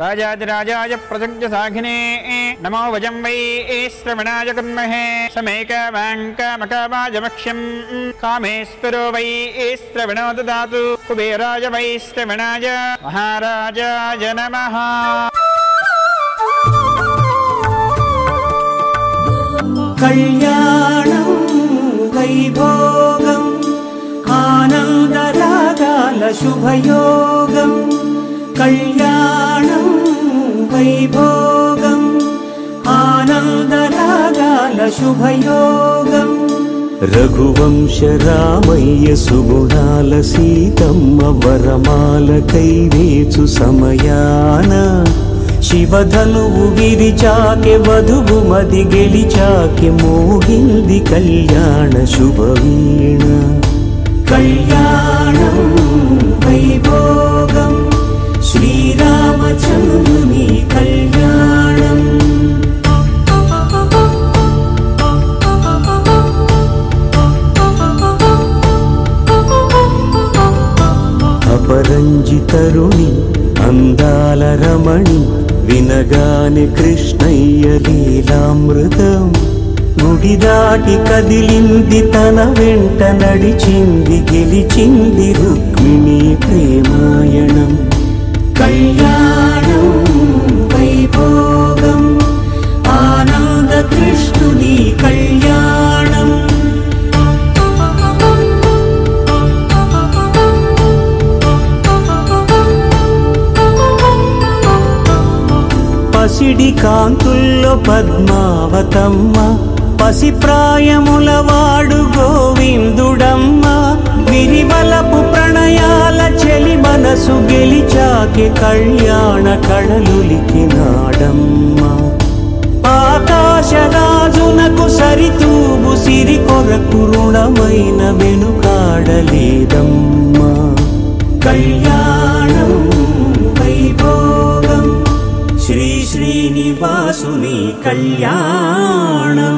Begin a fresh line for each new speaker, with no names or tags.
राजाधिराजाय प्रजज्ञसाघिने नमो वजं वै श्रवणाय कुर्महे समेकवाङ्कामकावाजमक्ष्यं कामेश्वरो वै श्रवणो ददातु कुबेराय वै श्रवणाय महाराजाय नमः।
कल्याणं वैभोगम् आनन्दरागाल शुभयोगम् कल्याणं वैभोगम् आनन्दरागाल शुभयोगम् रघुवंश रामय्य सुगुणाल सीतम्म वरमाल कैवेचु समयान शिवधनुवु विरिचाके वधुवु मदि गेलिचाके मोगिंदि कल्याण शुभवीण कल्याणं वैभोगम् श्रीरामचन्द्रुनि कल्याणम् अपरञ्जितरुणि अंदाल रमणि विनगाने कृष्णय्य लीलामृतम् गुడి దాటి కదిలింది తన వెంట నడిచింది గెలిచింది రుక్మిణి ప్రేమాయణం కళ్యాణం వైభోగం ఆనంద కృష్ణుని కళ్యాణం పసిడి కాంతుల్లో పద్మావతమ్మ పసి ప్రాయముల వాడు గోవిందుడమ్మ విరివలపు ప్రణయాల చెలి మనసు గెలిచాకే కళ్యాణ కళలులికినాడమ్మ ఆకాశరాజునకు సరితూబు సిరి కొరకు రుణమైన వెనుకాడలేదమ్మ కళ్యాణం వైభోగం శ్రీ శ్రీనివాసుని కళ్యాణం।